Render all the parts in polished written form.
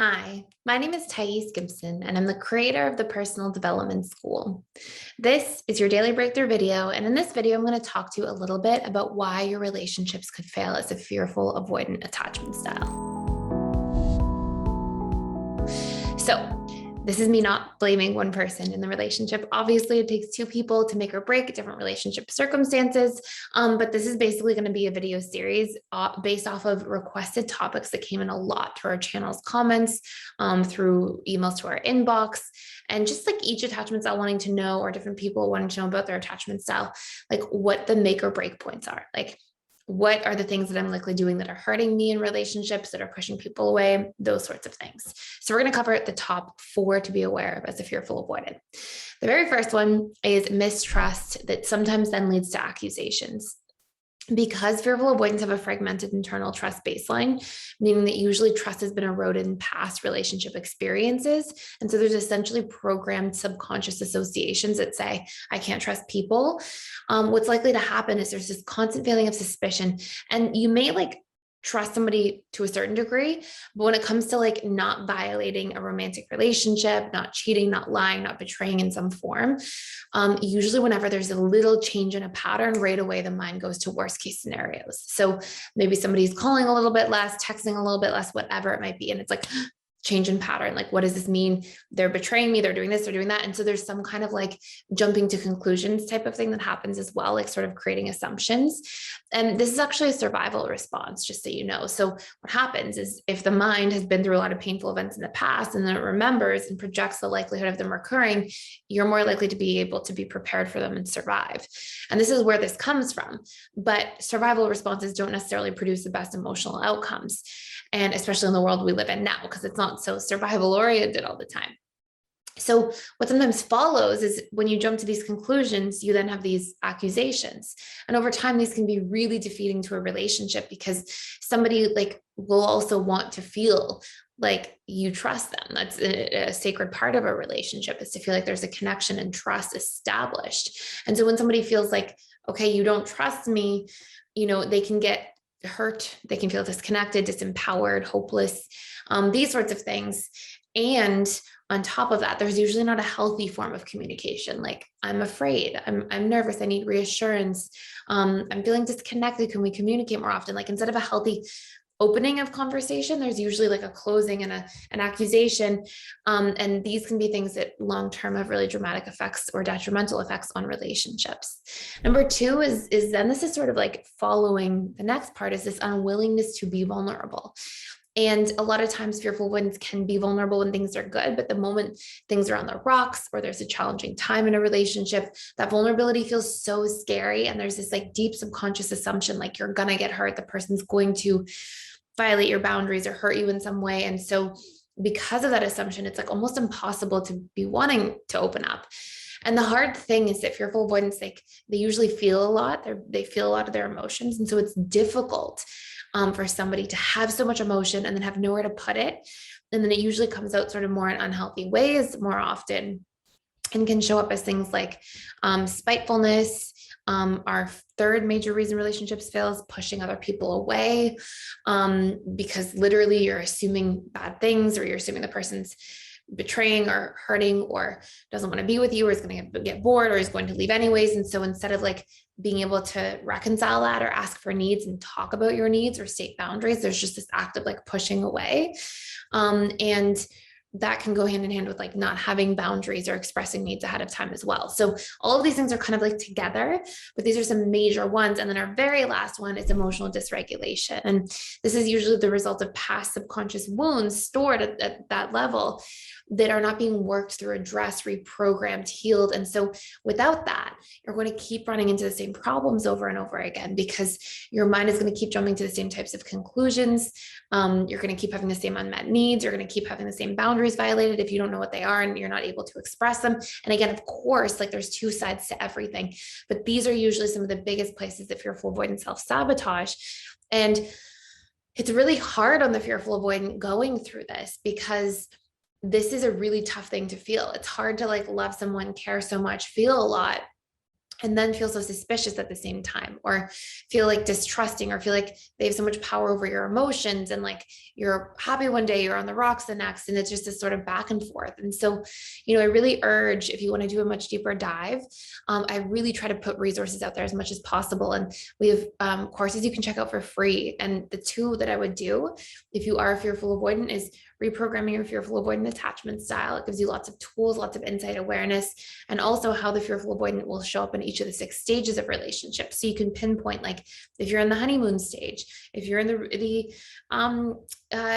Hi, my name is Gibson, and I'm the creator of the Personal Development School. This is your daily breakthrough video, and in this video, I'm going to talk to you a little bit about why your relationships could fail as a fearful avoidant attachment style. So, this is me not blaming one person in the relationship. Obviously, it takes two people to make or break different relationship circumstances. But this is basically going to be a video series based off of requested topics that came in a lot to our channel's comments, through emails to our inbox, and just like each attachment style wanting to know, or different people wanting to know about their attachment style, like what the make or break points are. Like, what are the things that I'm likely doing that are hurting me in relationships, that are pushing people away, those sorts of things. So we're going to cover the top 4 to be aware of as a fearful avoidant. The very first one is mistrust that sometimes then leads to accusations. Because fearful avoidants have a fragmented internal trust baseline, meaning that usually trust has been eroded in past relationship experiences. And so there's essentially programmed subconscious associations that say, I can't trust people. What's likely to happen is there's this constant feeling of suspicion. And you may trust somebody to a certain degree, but when it comes to not violating a romantic relationship, not cheating, not lying, not betraying in some form, usually whenever there's a little change in a pattern, right away the mind goes to worst case scenarios. So maybe somebody's calling a little bit less, texting a little bit less, whatever it might be, and it's like change in pattern. Like, what does this mean? They're betraying me, they're doing this, they're doing that. And so there's some kind of jumping to conclusions type of thing that happens as well, sort of creating assumptions. And this is actually a survival response, just so you know. So what happens is, if the mind has been through a lot of painful events in the past and then it remembers and projects the likelihood of them recurring, you're more likely to be able to be prepared for them and survive. And this is where this comes from. But survival responses don't necessarily produce the best emotional outcomes. And especially in the world we live in now, because it's not so survival oriented all the time. So what sometimes follows is, when you jump to these conclusions, you then have these accusations. And over time, these can be really defeating to a relationship, because somebody will also want to feel like you trust them. That's a sacred part of a relationship, is to feel like there's a connection and trust established. And so when somebody feels like, okay, you don't trust me, they can get hurt, they can feel disconnected, disempowered, hopeless, these sorts of things. And on top of that, there's usually not a healthy form of communication. Like, I'm afraid, I'm nervous, I need reassurance, I'm feeling disconnected, can we communicate more often? Instead of a healthy opening of conversation, there's usually a closing and an accusation. And these can be things that long-term have really dramatic effects or detrimental effects on relationships. Number 2 is then this is sort of following the next part, is this unwillingness to be vulnerable. And a lot of times fearful avoidants can be vulnerable when things are good, but the moment things are on the rocks or there's a challenging time in a relationship, that vulnerability feels so scary. And there's this deep subconscious assumption, you're gonna get hurt, the person's going to violate your boundaries or hurt you in some way. And so because of that assumption, it's almost impossible to be wanting to open up. And the hard thing is that fearful avoidants, they usually feel a lot. They feel a lot of their emotions. And so it's difficult for somebody to have so much emotion and then have nowhere to put it. And then it usually comes out sort of more in unhealthy ways more often, and can show up as things like spitefulness. Our third major reason relationships fail is pushing other people away, because literally you're assuming bad things, or you're assuming the person's betraying or hurting or doesn't want to be with you, or is going to get bored, or is going to leave anyways. And so instead of being able to reconcile that or ask for needs and talk about your needs or state boundaries, there's just this act of pushing away. And that can go hand in hand with not having boundaries or expressing needs ahead of time as well. So all of these things are kind of together, but these are some major ones. And then our very last one is emotional dysregulation. And this is usually the result of past subconscious wounds stored at that level that are not being worked through, addressed, reprogrammed, healed. And so without that, you're going to keep running into the same problems over and over again, because your mind is going to keep jumping to the same types of conclusions. You're going to keep having the same unmet needs. You're going to keep having the same boundaries violated if you don't know what they are and you're not able to express them. And again, of course, there's 2 sides to everything, but these are usually some of the biggest places that fearful avoidant self-sabotage. And it's really hard on the fearful avoidant going through this, because this is a really tough thing to feel. It's hard to love someone, care so much, feel a lot, and then feel so suspicious at the same time, or feel like distrusting, or feel like they have so much power over your emotions, and like you're happy one day, you're on the rocks the next, and it's just this sort of back and forth. And so, I really urge, if you want to do a much deeper dive, I really try to put resources out there as much as possible. And we have courses you can check out for free. And the two that I would do if you are a fearful avoidant is reprogramming your fearful avoidant attachment style. It gives you lots of tools, lots of insight awareness, and also how the fearful avoidant will show up in each of the 6 stages of relationships. So you can pinpoint, like if you're in the honeymoon stage, if you're in the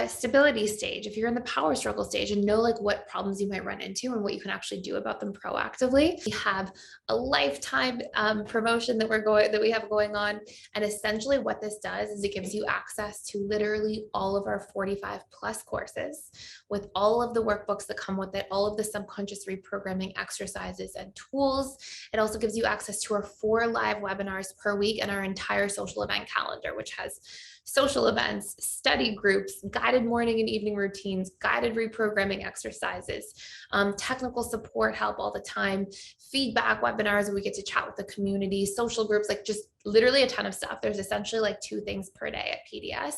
stability stage, if you're in the power struggle stage, and know like what problems you might run into and what you can actually do about them proactively. We have a lifetime promotion that we have going on. And essentially what this does is it gives you access to literally all of our 45 plus courses with all of the workbooks that come with it, all of the subconscious reprogramming exercises and tools. It also gives you access to our 4 live webinars per week and our entire social event calendar, which has social events, study groups, guided morning and evening routines, guided reprogramming exercises, technical support help all the time, feedback webinars where we get to chat with the community, social groups, like just literally a ton of stuff. There's essentially like 2 things per day at PDS.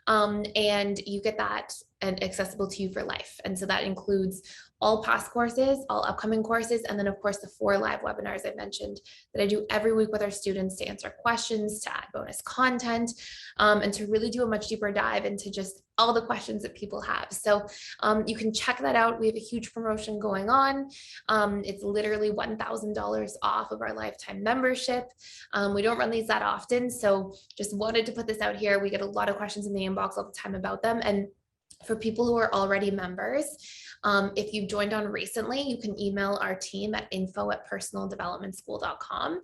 And you get that and accessible to you for life. And so that includes all past courses, all upcoming courses, and then of course the 4 live webinars I mentioned that I do every week with our students to answer questions, to add bonus content, and to really do a much deeper dive into just all the questions that people have. So you can check that out. We have a huge promotion going on. It's literally $1,000 off of our lifetime membership. We don't run these that often, so just wanted to put this out here. We get a lot of questions in the inbox all the time about them. And for people who are already members, if you've joined on recently, you can email our team at info@personaldevelopmentschool.com,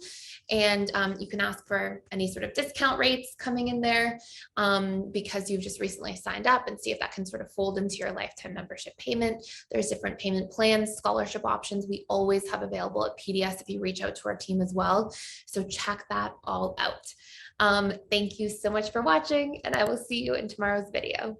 and you can ask for any sort of discount rates coming in there because you've just recently signed up, and see if that can sort of fold into your lifetime membership payment. There's different payment plans, scholarship options we always have available at PDS if you reach out to our team as well. So check that all out. Thank you so much for watching, and I will see you in tomorrow's video.